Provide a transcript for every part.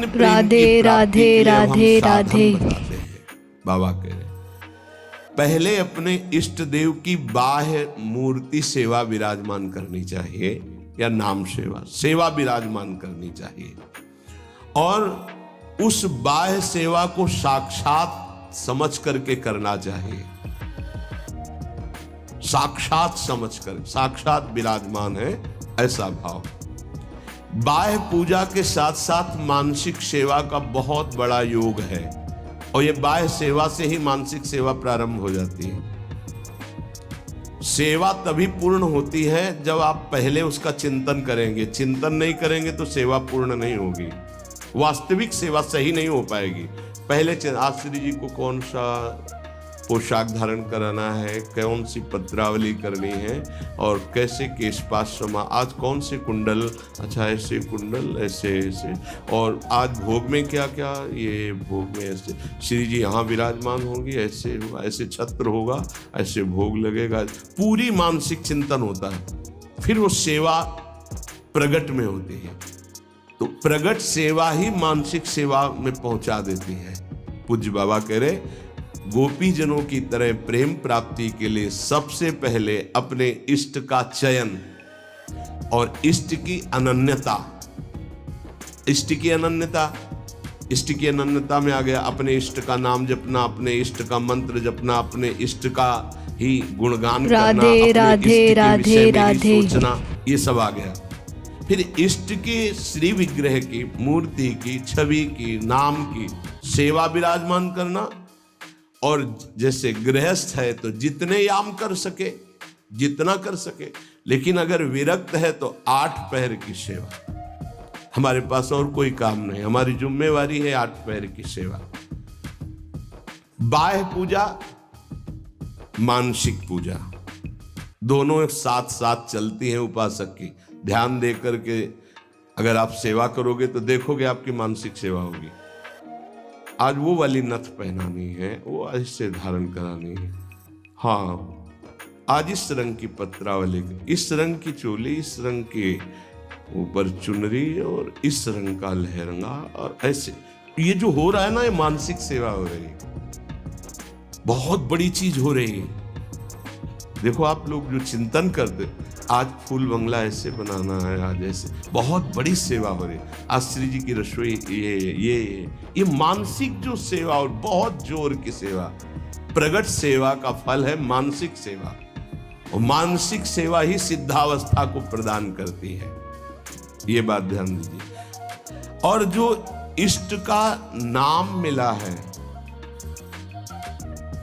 अनन्य प्रेम राधे की प्राप्ति राधे के लिए अब हम राधे साधन राधे। बताते हैं। बाबा कह रहे पहले अपने इष्ट देव की बाह्य मूर्ति सेवा विराजमान करनी चाहिए, या नाम सेवा विराजमान करनी चाहिए, और उस बाह्य सेवा को साक्षात समझ करके करना चाहिए। साक्षात समझ कर, साक्षात विराजमान है ऐसा भाव। बाह्य पूजा के साथ साथ मानसिक सेवा का बहुत बड़ा योग है, और ये बाह्य सेवा से ही मानसिक सेवा प्रारंभ हो जाती है। सेवा तभी पूर्ण होती है जब आप पहले उसका चिंतन करेंगे। चिंतन नहीं करेंगे तो सेवा पूर्ण नहीं होगी, वास्तविक सेवा सही नहीं हो पाएगी। पहले आज श्री जी को कौन सा पोशाक धारण कराना है, कौन सी पत्रावली करनी है, और कैसे केशपाश समा, आज कौन से कुंडल, अच्छा ऐसे कुंडल, ऐसे ऐसे, और आज भोग में क्या क्या, ये भोग में ऐसे श्री जी यहाँ विराजमान होंगी, ऐसे होगा, ऐसे छत्र होगा, ऐसे भोग लगेगा। पूरी मानसिक चिंतन होता है, फिर वो सेवा प्रगट में होती है। तो प्रगट सेवा ही मानसिक सेवा में पहुंचा देती है। पूज्य बाबा कह रहे गोपी जनों की तरह प्रेम प्राप्ति के लिए सबसे पहले अपने इष्ट का चयन और इष्ट की अनन्यता। इष्ट की अनन्यता, इष्ट की अनन्यता में आ गया अपने इष्ट का नाम जपना, अपने इष्ट का मंत्र जपना, अपने इष्ट का ही गुणगान करना, राधे राधे राधे राधे सोचना, ये सब आ गया। फिर इष्ट के श्री विग्रह की, मूर्ति की, छवि की, नाम की सेवा विराजमान करना, और जैसे गृहस्थ है तो जितने याम कर सके, जितना कर सके, लेकिन अगर विरक्त है तो 8 पहर की सेवा। हमारे पास और कोई काम नहीं, हमारी जिम्मेवारी है 8 पहर की सेवा। बाह्य पूजा, मानसिक पूजा, दोनों साथ साथ चलती हैं उपासक की। ध्यान दे करके अगर आप सेवा करोगे तो देखोगे आपकी मानसिक सेवा होगी। आज वो वाली नथ पहनानी है, वो ऐसे धारण करानी है, हाँ आज इस रंग की पत्रावली, इस रंग की चोली, इस रंग के ऊपर चुनरी, और इस रंग का लहंगा, और ऐसे ये जो हो रहा है ना, ये मानसिक सेवा हो रही है, बहुत बड़ी चीज हो रही है। देखो आप लोग जो चिंतन करते, आज फूल बंगला ऐसे बनाना है, आज ऐसे, बहुत बड़ी सेवा हो रही है। आज श्री जी की रसोई, ये मानसिक जो सेवा, और बहुत जोर की सेवा, प्रगट सेवा का फल है मानसिक सेवा, और मानसिक सेवा ही सिद्धावस्था को प्रदान करती है। ये बात ध्यान दीजिए। और जो इष्ट का नाम मिला है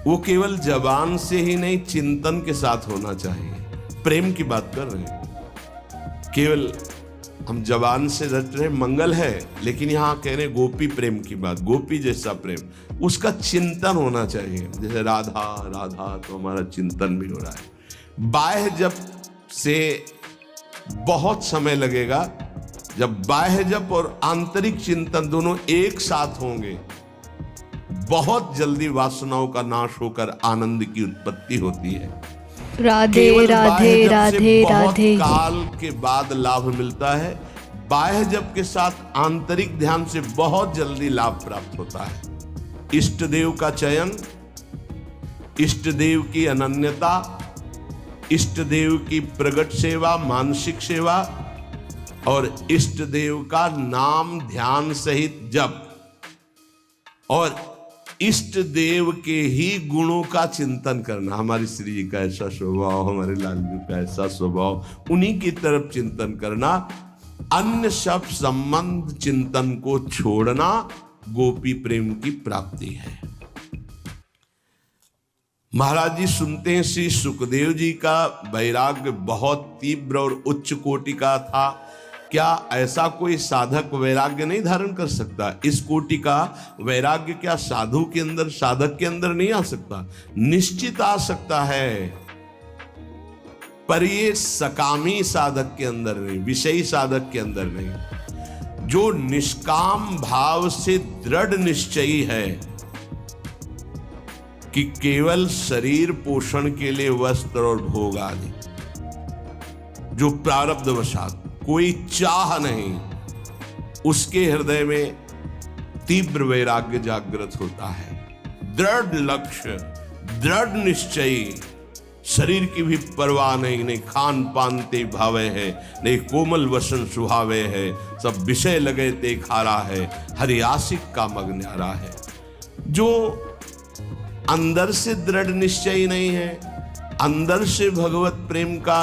वो केवल जबान से ही नहीं, चिंतन के साथ होना चाहिए। प्रेम की बात कर रहे हैं, केवल हम जबान से रट रहे मंगल है, लेकिन यहां कह रहे गोपी प्रेम की बात, गोपी जैसा प्रेम, उसका चिंतन होना चाहिए। जैसे राधा राधा, तो हमारा चिंतन भी हो रहा है। बाह्य जप से बहुत समय लगेगा, जब बाह्य जप और आंतरिक चिंतन दोनों एक साथ होंगे, बहुत जल्दी वासनाओं का नाश होकर आनंद की उत्पत्ति होती है। राधे राधे राधे राधे। काल के बाद लाभ मिलता है, बाह्य जप के साथ आंतरिक ध्यान से बहुत जल्दी लाभ प्राप्त होता है। इष्ट देव का चयन, इष्ट देव की अनन्यता, इष्ट देव की प्रगट सेवा, मानसिक सेवा, और इष्ट देव का नाम ध्यान सहित जप, और इष्ट देव के ही गुणों का चिंतन करना। हमारी श्री जी का ऐसा स्वभाव, हमारे लाल जी का ऐसा स्वभाव, उन्हीं की तरफ चिंतन करना। अन्य सब संबंध चिंतन को छोड़ना गोपी प्रेम की प्राप्ति है। महाराज जी सुनते हैं श्री सुखदेव जी का वैराग्य बहुत तीव्र और उच्च कोटि का था। क्या ऐसा कोई साधक वैराग्य नहीं धारण कर सकता? इस कोटि का वैराग्य क्या साधु के अंदर, साधक के अंदर नहीं आ सकता? निश्चित आ सकता है, पर ये सकामी साधक के अंदर नहीं, विषयी साधक के अंदर नहीं। जो निष्काम भाव से दृढ़ निश्चयी है कि केवल शरीर पोषण के लिए वस्त्र और भोग आदि, जो प्रारब्धवशात कोई चाह नहीं, उसके हृदय में तीव्र वैराग्य जागृत होता है। दृढ़ लक्ष्य, दृढ़ निश्चयी, शरीर की भी परवाह नहीं, नहीं खान पान ते भावे है, नहीं कोमल वसन सुहावे है, सब विषय लगे ते खारा है, हरि आशिक का मग न्यारा है। जो अंदर से दृढ़ निश्चयी नहीं है, अंदर से भगवत प्रेम का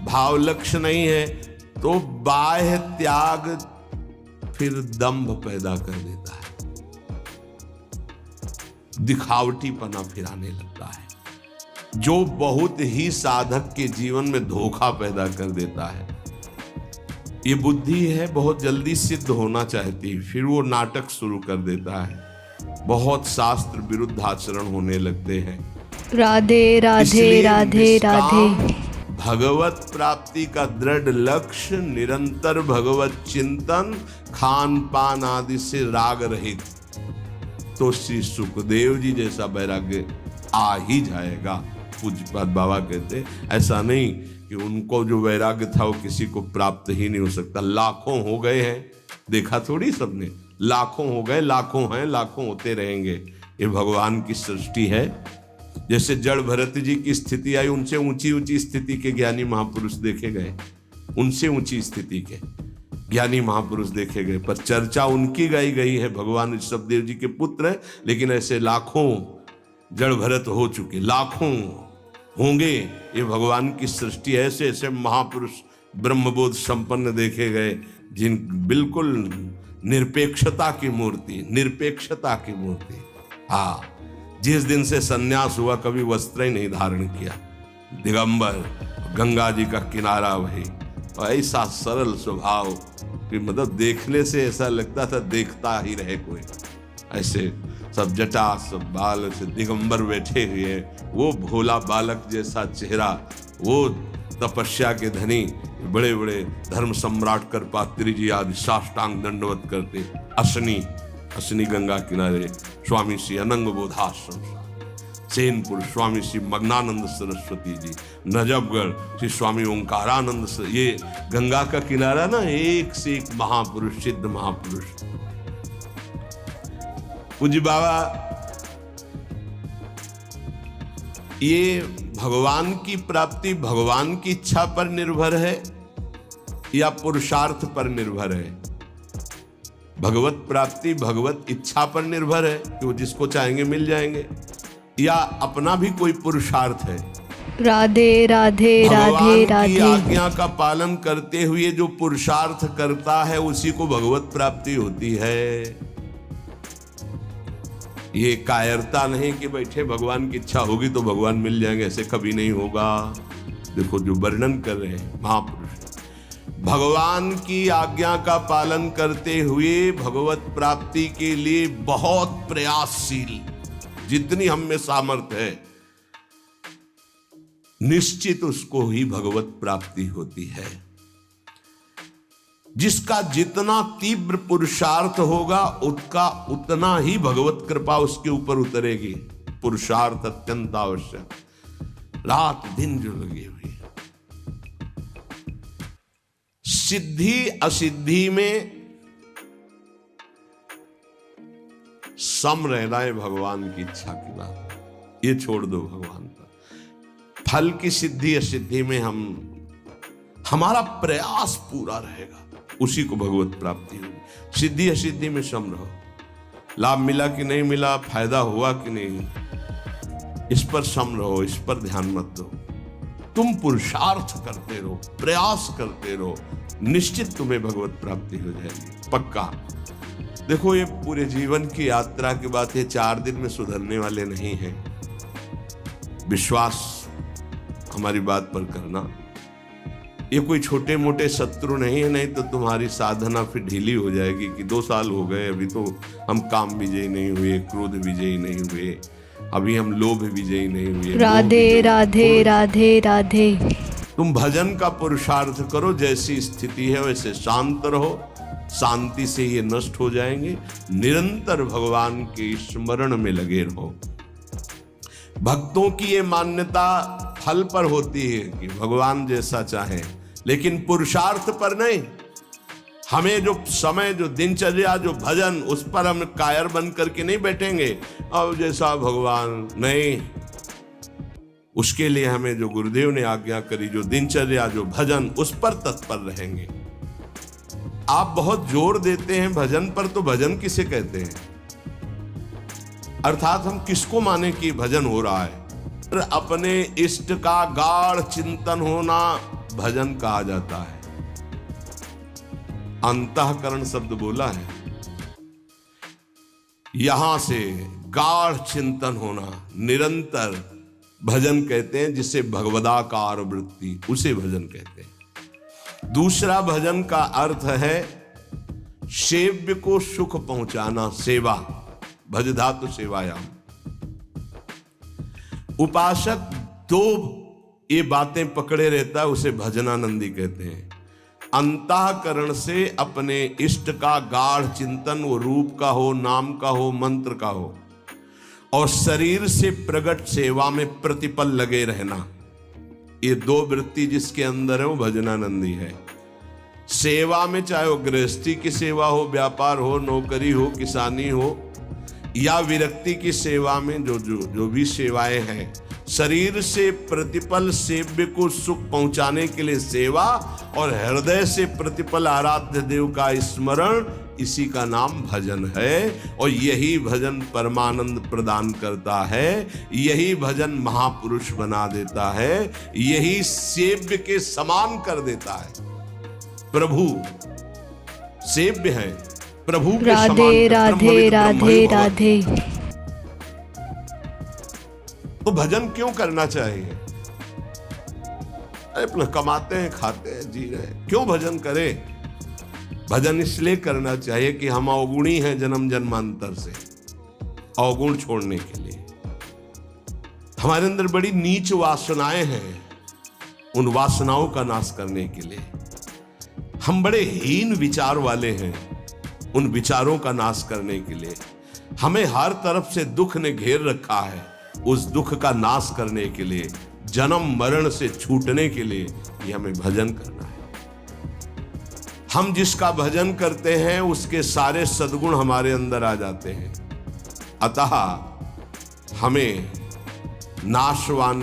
भाव लक्ष्य नहीं है, तो बाह्य त्याग फिर दंभ पैदा कर देता है, दिखावटीपना फिर आने लगता है, जो बहुत ही साधक के जीवन में धोखा पैदा कर देता है। ये बुद्धि है बहुत जल्दी सिद्ध होना चाहती, फिर वो नाटक शुरू कर देता है, बहुत शास्त्र विरुद्ध आचरण होने लगते हैं। राधे राधे राधे राधे। भगवत प्राप्ति का दृढ़ लक्ष्य, निरंतर भगवत चिंतन, खान पान आदि से राग रहित, तो श्री सुखदेव जी जैसा वैराग्य आ ही जाएगा। पूज्यपाद बाबा कहते ऐसा नहीं कि उनको जो वैराग्य था वो किसी को प्राप्त ही नहीं हो सकता। लाखों हो गए हैं, देखा थोड़ी सबने, लाखों हो गए, लाखों हैं, लाखों होते रहेंगे। ये भगवान की सृष्टि है। जैसे जड़ भरत जी की स्थिति आई, उनसे ऊंची ऊंची स्थिति के ज्ञानी महापुरुष देखे गए, उनसे ऊंची स्थिति के ज्ञानी महापुरुष देखे गए, पर चर्चा उनकी गाई गई है। भगवान ऋषभदेव जी के पुत्र हैं, लेकिन ऐसे लाखों जड़ भरत हो चुके, लाखों होंगे। ये भगवान की सृष्टि, ऐसे ऐसे महापुरुष ब्रह्मबोध संपन्न देखे गए, जिन बिल्कुल निरपेक्षता की मूर्ति, निरपेक्षता की मूर्ति। हाँ, जिस दिन से सन्यास हुआ कभी वस्त्र ही नहीं धारण किया, दिगंबर, गंगा जी का किनारा वही, और ऐसा सरल स्वभाव कि मतलब देखने से ऐसा लगता था देखता ही रहे कोई। ऐसे सब जटा, सब बाल, से दिगंबर बैठे हुए, वो भोला बालक जैसा चेहरा, वो तपस्या के धनी, बड़े बड़े धर्म सम्राट करपात्री जी आदि साष्टांग दंडवत करते। असनी गंगा किनारे स्वामी श्री अनंग बोधाश्रम, सेनपुर स्वामी श्री मग्नानंद सरस्वती जी, नजफगढ़ श्री स्वामी ओंकारानंद। ये गंगा का किनारा ना, एक से एक महापुरुष, सिद्ध महापुरुष। पूज्य बाबा, ये भगवान की प्राप्ति भगवान की इच्छा पर निर्भर है या पुरुषार्थ पर निर्भर है? भगवत प्राप्ति भगवत इच्छा पर निर्भर है कि वो जिसको चाहेंगे मिल जाएंगे, या अपना भी कोई पुरुषार्थ है? राधे राधे राधे राधे। आज्ञा का पालन करते हुए जो पुरुषार्थ करता है उसी को भगवत प्राप्ति होती है। ये कायरता नहीं कि बैठे भगवान की इच्छा होगी तो भगवान मिल जाएंगे, ऐसे कभी नहीं होगा। देखो जो वर्णन कर रहे हैं महापुरुष, भगवान की आज्ञा का पालन करते हुए भगवत प्राप्ति के लिए बहुत प्रयासशील, जितनी हम में सामर्थ्य है, निश्चित उसको ही भगवत प्राप्ति होती है। जिसका जितना तीव्र पुरुषार्थ होगा उसका उतना ही भगवत कृपा उसके ऊपर उतरेगी। पुरुषार्थ अत्यंत आवश्यक, रात दिन जो लगी हुई है। सिद्धि असिद्धि में सम रहना है भगवान की इच्छा की बात, ये छोड़ दो भगवान पर। फल की सिद्धि असिद्धि में हमारा प्रयास पूरा रहेगा, उसी को भगवत प्राप्ति होगी। सिद्धि असिद्धि में सम रहो, लाभ मिला कि नहीं मिला, फायदा हुआ कि नहीं, इस पर सम रहो, इस पर ध्यान मत दो। तुम पुरुषार्थ करते रहो, प्रयास करते रहो, निश्चित तुम्हें भगवत प्राप्ति हो जाएगी, पक्का। देखो ये पूरे जीवन की यात्रा की बात है, 4 दिन में सुधरने वाले नहीं हैं। विश्वास हमारी बात पर करना, ये कोई छोटे मोटे शत्रु नहीं है, नहीं तो तुम्हारी साधना फिर ढीली हो जाएगी कि 2 साल हो गए, अभी तो हम काम विजयी नहीं हुए, क्रोध विजयी नहीं हुए, अभी हम लोभ विजयी नहीं हुए। राधे राधे राधे राधे। तुम भजन का पुरुषार्थ करो, जैसी स्थिति है वैसे शांत रहो, शांति से ये नष्ट हो जाएंगे। निरंतर भगवान के स्मरण में लगे रहो। भक्तों की ये मान्यता फल पर होती है कि भगवान जैसा चाहे, लेकिन पुरुषार्थ पर नहीं। हमें जो समय, जो दिनचर्या, जो भजन, उस पर हम कायर बन करके नहीं बैठेंगे अब जैसा भगवान, नहीं। उसके लिए हमें जो गुरुदेव ने आज्ञा करी, जो दिनचर्या, जो भजन, उस पर तत्पर रहेंगे। आप बहुत जोर देते हैं भजन पर, तो भजन किसे कहते हैं? अर्थात हम किसको माने कि भजन हो रहा है? अपने इष्ट का गाढ़ चिंतन होना भजन कहा जाता है। अंतःकरण शब्द बोला है, यहां से गाढ़ चिंतन होना, निरंतर भजन कहते हैं, जिसे भगवदाकार वृत्ति, उसे भजन कहते हैं। दूसरा भजन का अर्थ है सेव्य को सुख पहुंचाना, सेवा, भज धातु सेवायाम। उपासक दो ये बातें पकड़े रहता है, उसे भजनानंदी कहते हैं। अंतःकरण से अपने इष्ट का गाढ़ चिंतन, वो रूप का हो, नाम का हो, मंत्र का हो, और शरीर से प्रकट सेवा में प्रतिपल लगे रहना, ये दो वृत्ति जिसके अंदर है वो भजनानंदी है। सेवा में चाहे वो गृहस्थी की सेवा हो, व्यापार हो, नौकरी हो, किसानी हो, या विरक्ति की सेवा में जो भी सेवाएं हैं, शरीर से प्रतिपल सेव्य को सुख पहुंचाने के लिए सेवा, और हृदय से प्रतिपल आराध्य देव का स्मरण, इसी का नाम भजन है। और यही भजन परमानंद प्रदान करता है, यही भजन महापुरुष बना देता है, यही सेव्य के समान कर देता है। प्रभु सेव्य है, प्रभु के समान। राधे राधे राधे राधे। तो भजन क्यों करना चाहिए? अरे अपना कमाते हैं, खाते हैं, जी रहे हैं, क्यों भजन करें? भजन इसलिए करना चाहिए कि हम अवगुणी हैं जन्म जन्मांतर से, अवगुण छोड़ने के लिए। हमारे अंदर बड़ी नीच वासनाएं हैं, उन वासनाओं का नाश करने के लिए। हम बड़े हीन विचार वाले हैं, उन विचारों का नाश करने के लिए। हमें हर तरफ से दुख ने घेर रखा है, उस दुख का नाश करने के लिए, जन्म मरण से छूटने के लिए ये हमें भजन करना है। हम जिसका भजन करते हैं उसके सारे सद्गुण हमारे अंदर आ जाते हैं। अतः हमें नाशवान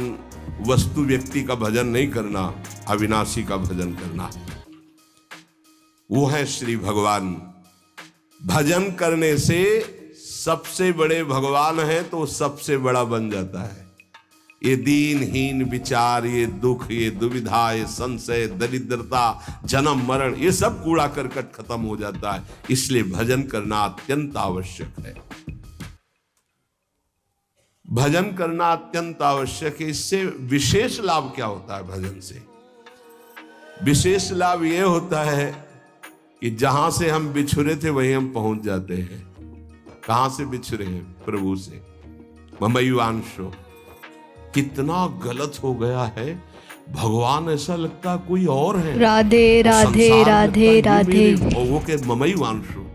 वस्तु व्यक्ति का भजन नहीं करना, अविनाशी का भजन करना है। वो है श्री भगवान। भजन करने से सबसे बड़े भगवान है तो सबसे बड़ा बन जाता है। ये दीनहीन विचार, ये दुख, ये दुविधा, ये संशय, दरिद्रता, जन्म मरण, ये सब कूड़ा करकट खत्म हो जाता है। इसलिए भजन करना अत्यंत आवश्यक है। भजन करना अत्यंत आवश्यक है। इससे विशेष लाभ क्या होता है? भजन से विशेष लाभ यह होता है कि जहां से हम बिछुरे थे वहीं हम पहुंच जाते हैं। कहां से बिछुरे हैं? प्रभु से। ममैवांशो, कितना गलत हो गया है। भगवान ऐसा लगता है कोई और है। राधे राधे राधे राधे। वो के ममैवांशो,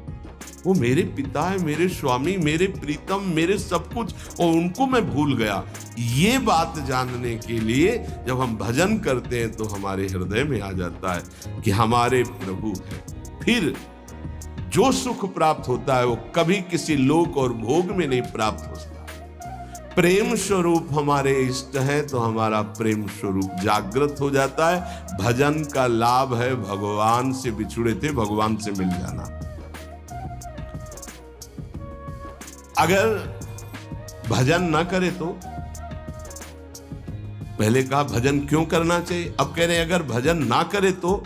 वो मेरे पिता है, मेरे स्वामी, मेरे प्रीतम, मेरे सब कुछ, और उनको मैं भूल गया। ये बात जानने के लिए जब हम भजन करते हैं तो हमारे हृदय में आ जाता है कि हमारे प्रभु है। फिर जो सुख प्राप्त होता है वो कभी किसी लोक और भोग में नहीं प्राप्त होता। प्रेम स्वरूप हमारे इष्ट है तो हमारा प्रेम स्वरूप जागृत हो जाता है। भजन का लाभ है भगवान से बिछुड़े थे भगवान से मिल जाना। अगर भजन ना करे तो, पहले कहा भजन क्यों करना चाहिए, अब कह रहे हैं अगर भजन ना करे तो,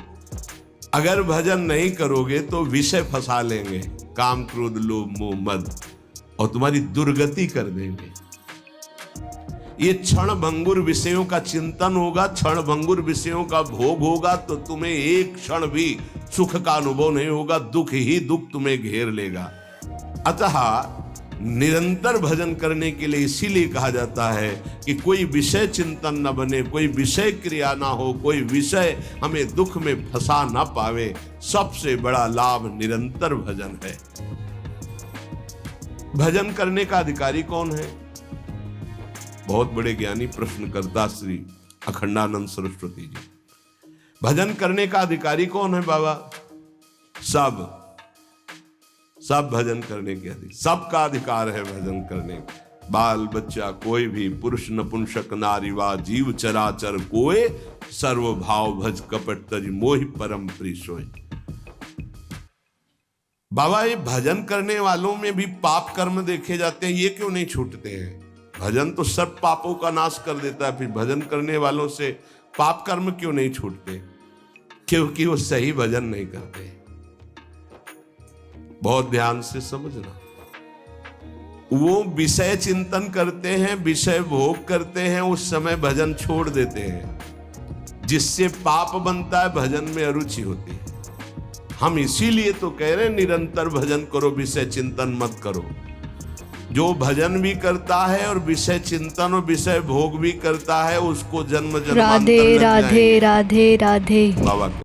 अगर भजन नहीं करोगे तो विषय फंसा लेंगे, काम क्रोध लोभ मोह मद, और तुम्हारी दुर्गति कर देंगे। ये क्षण भंगुर विषयों का चिंतन होगा, क्षण भंगुर विषयों का भोग होगा, तो तुम्हें एक क्षण भी सुख का अनुभव नहीं होगा, दुख ही दुख तुम्हें घेर लेगा। अतः निरंतर भजन करने के लिए इसीलिए कहा जाता है कि कोई विषय चिंतन न बने, कोई विषय क्रिया ना हो, कोई विषय हमें दुख में फंसा ना पावे। सबसे बड़ा लाभ निरंतर भजन है। भजन करने का अधिकारी कौन है? बहुत बड़े ज्ञानी प्रश्नकर्ता श्री अखंडानंद सरस्वती जी। भजन करने का अधिकारी कौन है बाबा? सब भजन करने के अधिकार, सबका अधिकार है भजन करने का। बाल बच्चा कोई भी, पुरुष नपुंसक नारी वा जीव चराचर कोय, सर्व भाव भज कपट तज मोहि परम प्रिय सोय। बाबा ये भजन करने वालों में भी पाप कर्म देखे जाते हैं, ये क्यों नहीं छूटते हैं? भजन तो सब पापों का नाश कर देता है, फिर भजन करने वालों से पाप कर्म क्यों नहीं छूटते? क्योंकि वो सही भजन नहीं करते। बहुत ध्यान से समझना, वो विषय चिंतन करते हैं, विषय भोग करते हैं, उस समय भजन छोड़ देते हैं, जिससे पाप बनता है, भजन में अरुचि होती है। हम इसीलिए तो कह रहे हैं निरंतर भजन करो, विषय चिंतन मत करो। जो भजन भी करता है और विषय चिंतन और विषय भोग भी करता है, उसको जन्म जन्मांतर राधे लग राधे जाएंगे। राधे राधे। बाबा